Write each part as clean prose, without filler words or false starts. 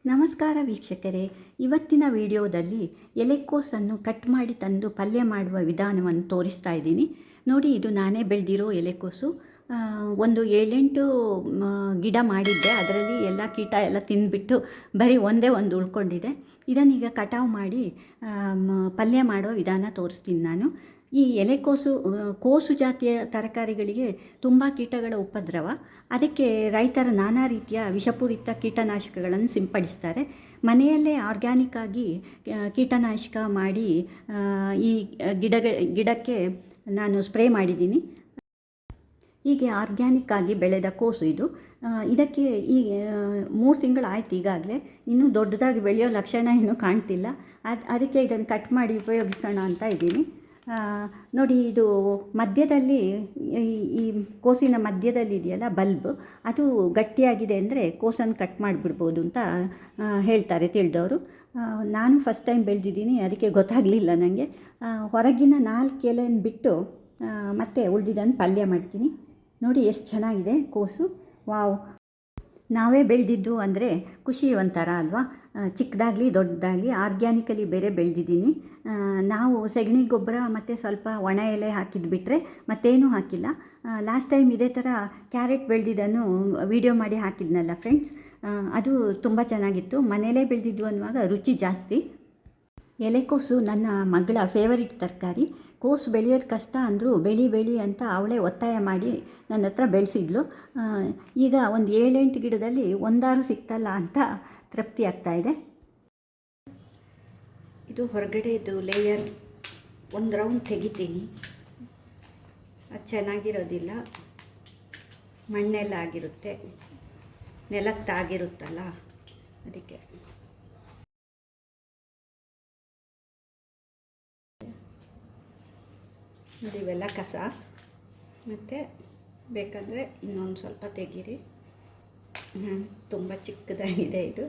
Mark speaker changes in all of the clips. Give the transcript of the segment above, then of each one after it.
Speaker 1: ನಮಸ್ಕಾರ ವೀಕ್ಷಕರೇ, ಇವತ್ತಿನ ವಿಡಿಯೋದಲ್ಲಿ ಎಲೆಕೋಸನ್ನು ಕಟ್ ಮಾಡಿ ತಂದು ಪಲ್ಯ ಮಾಡುವ ವಿಧಾನವನ್ನು ತೋರಿಸ್ತಾ ಇದ್ದೀನಿ. ನೋಡಿ, ಇದು ನಾನೇ ಬೆಳೆದಿರೋ ಎಲೆಕೋಸು. ಒಂದು 7-8 ಗಿಡ ಮಾಡಿದ್ದೆ. ಅದರಲ್ಲಿ ಎಲ್ಲ ಕೀಟ ಎಲ್ಲ ತಿಂದುಬಿಟ್ಟು ಬರೀ ಒಂದೇ ಒಂದು ಉಳ್ಕೊಂಡಿದೆ. ಇದನ್ನೀಗ ಕಟಾವು ಮಾಡಿ ಪಲ್ಯ ಮಾಡುವ ವಿಧಾನ ತೋರಿಸ್ತೀನಿ ನಾನು. ಈ ಎಲೆಕೋಸು ಕೋಸು ಜಾತಿಯ ತರಕಾರಿಗಳಿಗೆ ತುಂಬ ಕೀಟಗಳ ಉಪದ್ರವ. ಅದಕ್ಕೆ ರೈತರು ನಾನಾ ರೀತಿಯ ವಿಷಪೂರಿತ ಕೀಟನಾಶಕಗಳನ್ನು ಸಿಂಪಡಿಸ್ತಾರೆ. ಮನೆಯಲ್ಲೇ ಆರ್ಗ್ಯಾನಿಕ್ ಆಗಿ ಕೀಟನಾಶಕ ಮಾಡಿ ಈ ಗಿಡಕ್ಕೆ ನಾನು ಸ್ಪ್ರೇ ಮಾಡಿದ್ದೀನಿ. ಹೀಗೆ ಆರ್ಗ್ಯಾನಿಕ್ ಆಗಿ ಬೆಳೆದ ಕೋಸು ಇದು. ಇದಕ್ಕೆ ಈ 3 ತಿಂಗಳಾಯ್ತು ಈಗಾಗಲೇ. ಇನ್ನೂ ದೊಡ್ಡದಾಗಿ ಬೆಳೆಯೋ ಲಕ್ಷಣ ಏನೂ ಕಾಣ್ತಿಲ್ಲ. ಅದಕ್ಕೆ ಇದನ್ನು ಕಟ್ ಮಾಡಿ ಉಪಯೋಗಿಸೋಣ ಅಂತ ಇದ್ದೀನಿ. ನೋಡಿ, ಇದು ಮಧ್ಯದಲ್ಲಿ ಈ ಕೋಸಿನ ಮಧ್ಯದಲ್ಲಿ ಇದೆಯಲ್ಲ ಬಲ್ಬ್, ಅದು ಗಟ್ಟಿಯಾಗಿದೆ ಅಂದರೆ ಕೋಸನ್ನು ಕಟ್ ಮಾಡಿಬಿಡ್ಬೋದು ಅಂತ ಹೇಳ್ತಾರೆ ತಿಳಿದವರು. ನಾನು ಫಸ್ಟ್ ಟೈಮ್ ಬೆಳೆದಿದ್ದೀನಿ, ಅದಕ್ಕೆ ಗೊತ್ತಾಗಲಿಲ್ಲ ನನಗೆ. ಹೊರಗಿನ 4 ಎಲೆಯನ್ನು ಬಿಟ್ಟು ಮತ್ತೆ ಉಳಿದಿದ್ದನ್ನು ಪಲ್ಯ ಮಾಡ್ತೀನಿ. ನೋಡಿ ಎಷ್ಟು ಚೆನ್ನಾಗಿದೆ ಕೋಸು. ವಾವ್! ನಾವೇ ಬೆಳೆದಿದ್ದು ಅಂದರೆ ಖುಷಿ ಒಂಥರ ಅಲ್ವಾ? ಚಿಕ್ಕದಾಗಲಿ ದೊಡ್ಡದಾಗಲಿ ಆರ್ಗ್ಯಾನಿಕಲಿ ಬೇರೆ ಬೆಳೆದಿದ್ದೀನಿ. ನಾವು ಸಗಣಿ ಗೊಬ್ಬರ ಮತ್ತು ಸ್ವಲ್ಪ ಒಣ ಎಲೆ ಹಾಕಿದ್ದು ಬಿಟ್ಟರೆ ಮತ್ತೇನೂ ಹಾಕಿಲ್ಲ. ಲಾಸ್ಟ್ ಟೈಮ್ ಇದೇ ಥರ ಕ್ಯಾರೆಟ್ ಬೆಳೆದಿದ್ದನ್ನು ವಿಡಿಯೋ ಮಾಡಿ ಹಾಕಿದ್ನಲ್ಲ ಫ್ರೆಂಡ್ಸ್, ಅದು ತುಂಬ ಚೆನ್ನಾಗಿತ್ತು. ಮನೆಯಲ್ಲೇ ಬೆಳೆದಿದ್ದು ಅನ್ನುವಾಗ ರುಚಿ ಜಾಸ್ತಿ. ಎಲೆಕೋಸು ನನ್ನ ಮಗಳ ಫೇವರಿಟ್ ತರಕಾರಿ. ಕೋಸು ಬೆಳೆಯೋದು ಕಷ್ಟ ಅಂದರೂ ಬೆಳಿ ಅಂತ ಅವಳೇ ಒತ್ತಾಯ ಮಾಡಿ ನನ್ನ ಹತ್ರ ಬೆಳೆಸಿದ್ಲು. ಈಗ ಒಂದು 7-8 ಗಿಡದಲ್ಲಿ ಒಂದಾರು ಸಿಕ್ತಲ್ಲ ಅಂತ ತೃಪ್ತಿ ಆಗ್ತಾಯಿದೆ. ಇದು ಹೊರಗಡೆದು ಲೇಯರ್ ಒಂದು ರೌಂಡ್ ತೆಗಿತೀನಿ. ಅದು ಚೆನ್ನಾಗಿರೋದಿಲ್ಲ, ಮಣ್ಣೆಲ್ಲ ಆಗಿರುತ್ತೆ, ನೆಲಕ್ಕಾಗಿರುತ್ತಲ್ಲ ಅದಕ್ಕೆ. ನೋಡಿ, ಇವೆಲ್ಲ ಕಸ. ಮತ್ತು ಬೇಕಂದರೆ ಇನ್ನೊಂದು ಸ್ವಲ್ಪ ತೆಗೀರಿ. ನಾನು ತುಂಬ ಚಿಕ್ಕದಾಗಿದೆ ಇದು.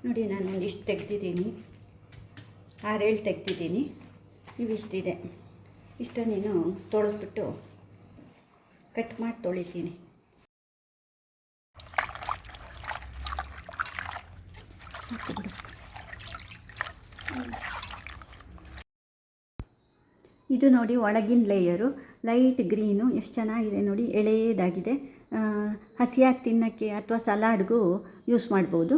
Speaker 1: ನೋಡಿ, ನಾನು ಇಷ್ಟು ತೆಗ್ದಿದ್ದೀನಿ, 6-7 ತೆಗ್ದಿದ್ದೀನಿ. ಇವಿಷ್ಟಿದೆ. ಇಷ್ಟು ನೀನು ತೊಳೆದ್ಬಿಟ್ಟು ಕಟ್ ಮಾಡಿ ತೊಳಿತೀನಿ. ಸಾಕು. ಇದು ನೋಡಿ, ಒಳಗಿನ ಲೇಯರು ಲೈಟ್ ಗ್ರೀನು, ಎಷ್ಟು ಚೆನ್ನಾಗಿದೆ ನೋಡಿ, ಎಳೆಯದಾಗಿದೆ. ಹಸಿಯಾಗಿ ತಿನ್ನೋಕ್ಕೆ ಅಥವಾ ಸಲಾಡ್ಗೂ ಯೂಸ್ ಮಾಡ್ಬೋದು.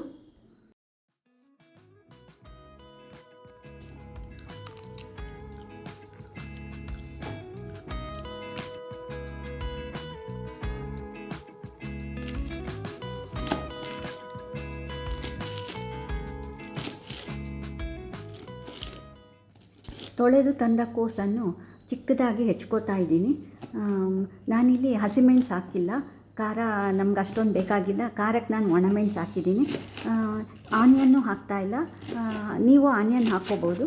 Speaker 1: ತೊಳೆದು ತಂದ ಕೋಸನ್ನು ಚಿಕ್ಕದಾಗಿ ಹೆಚ್ಕೋತಾ ಇದ್ದೀನಿ. ನಾನಿಲ್ಲಿ ಹಸಿಮೆಣಸು ಹಾಕಿಲ್ಲ, ಖಾರ ನಮ್ಗೆ ಅಷ್ಟೊಂದು ಬೇಕಾಗಿಲ್ಲ. ಖಾರಕ್ಕೆ ನಾನು ಒಣಮೆಣಸು ಹಾಕಿದ್ದೀನಿ. ಆನಿಯನ್ನು ಹಾಕ್ತಾಯಿಲ್ಲ, ನೀವು ಆನಿಯನ್ ಹಾಕ್ಕೋಬೋದು.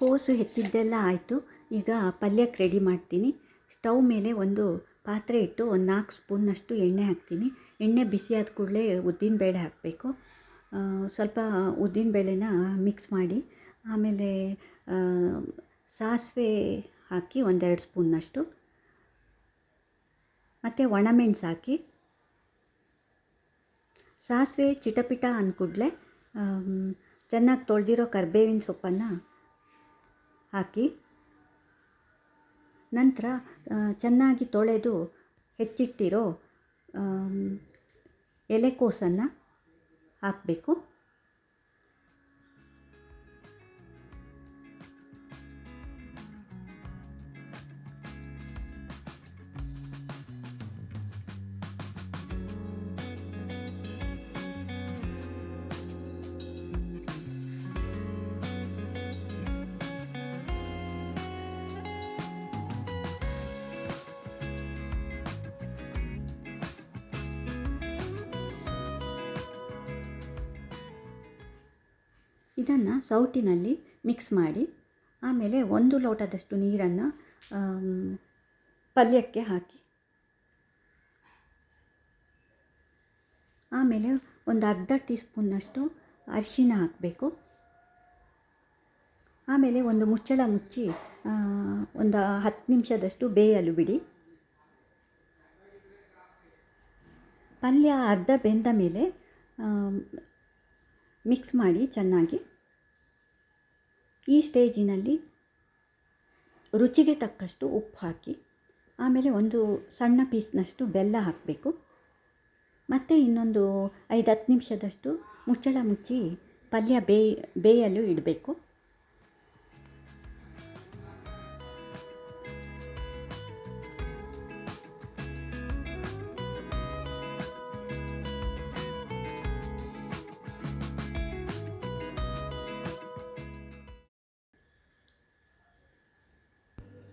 Speaker 1: ಕೋಸು ಹೆಚ್ಚಿದ್ದೆಲ್ಲ ಆಯಿತು. ಈಗ ಪಲ್ಯಕ್ಕೆ ರೆಡಿ ಮಾಡ್ತೀನಿ. ಸ್ಟವ್ ಮೇಲೆ ಒಂದು ಪಾತ್ರೆ ಇಟ್ಟು ಒಂದು 4 ಸ್ಪೂನ್ನಷ್ಟು ಎಣ್ಣೆ ಹಾಕ್ತೀನಿ. ಎಣ್ಣೆ ಬಿಸಿ ಆದ ಕೂಡಲೇ ಉದ್ದಿನಬೇಳೆ ಹಾಕಬೇಕು. ಸ್ವಲ್ಪ ಉದ್ದಿನಬೇಳೆನ ಮಿಕ್ಸ್ ಮಾಡಿ ಆಮೇಲೆ ಸಾಸಿವೆ ಹಾಕಿ 1-2 ಸ್ಪೂನ್ನಷ್ಟು, ಮತ್ತು ಒಣಮೆಣಸು ಹಾಕಿ ಸಾಸಿವೆ ಚಿಟಪಿಟ ಅಂದ್ಕೂಡಲೇ ಚೆನ್ನಾಗಿ ತೊಳೆದಿರೋ ಕರಿಬೇವಿನ ಸೊಪ್ಪನ್ನು ಹಾಕಿ, ನಂತರ ಚೆನ್ನಾಗಿ ತೊಳೆದು ಹೆಚ್ಚಿಟ್ಟಿರೋ ಎಲೆಕೋಸನ್ನು ಹಾಕಬೇಕು. ಇದನ್ನು ಸೌಟಿನಲ್ಲಿ ಮಿಕ್ಸ್ ಮಾಡಿ ಆಮೇಲೆ 1 ಲೋಟದಷ್ಟು ನೀರನ್ನು ಪಲ್ಯಕ್ಕೆ ಹಾಕಿ ಆಮೇಲೆ ಒಂದು ಅರ್ಧ ಟೀ ಸ್ಪೂನ್ನಷ್ಟು ಅರಿಶಿನ ಹಾಕಬೇಕು. ಆಮೇಲೆ ಒಂದು ಮುಚ್ಚಳ ಮುಚ್ಚಿ ಒಂದು 10 ನಿಮಿಷದಷ್ಟು ಬೇಯಲು ಬಿಡಿ. ಪಲ್ಯ ಅರ್ಧ ಬೆಂದ ಮೇಲೆ ಮಿಕ್ಸ್ ಮಾಡಿ ಚೆನ್ನಾಗಿ. ಈ ಸ್ಟೇಜಿನಲ್ಲಿ ರುಚಿಗೆ ತಕ್ಕಷ್ಟು ಉಪ್ಪು ಹಾಕಿ, ಆಮೇಲೆ ಒಂದು ಸಣ್ಣ ಪೀಸ್ನಷ್ಟು ಬೆಲ್ಲ ಹಾಕಬೇಕು. ಮತ್ತು ಇನ್ನೊಂದು 5-10 ನಿಮಿಷದಷ್ಟು ಮುಚ್ಚಳ ಮುಚ್ಚಿ ಪಲ್ಯ ಬೇಯಲು ಇಡಬೇಕು.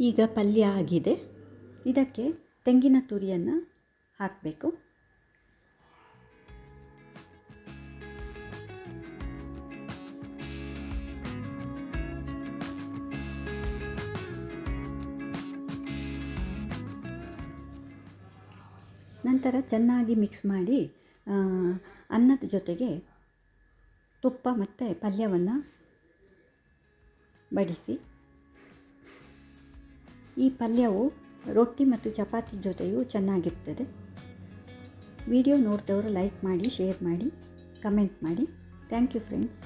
Speaker 1: ಈಗ ಪಲ್ಯ ಆಗಿದೆ. ಇದಕ್ಕೆ ತೆಂಗಿನ ತುರಿಯನ್ನು ಹಾಕಬೇಕು. ನಂತರ ಚೆನ್ನಾಗಿ ಮಿಕ್ಸ್ ಮಾಡಿ ಅನ್ನದ ಜೊತೆಗೆ ತುಪ್ಪ ಮತ್ತು ಪಲ್ಯವನ್ನು ಬಡಿಸಿ. ಈ ಪಲ್ಯವು ರೊಟ್ಟಿ ಮತ್ತು ಚಪಾತಿ ಜೊತೆಯೂ ಚೆನ್ನಾಗಿರ್ತದೆ. ವಿಡಿಯೋ ನೋಡಿದವರು ಲೈಕ್ ಮಾಡಿ, ಶೇರ್ ಮಾಡಿ, ಕಮೆಂಟ್ ಮಾಡಿ. Thank you friends.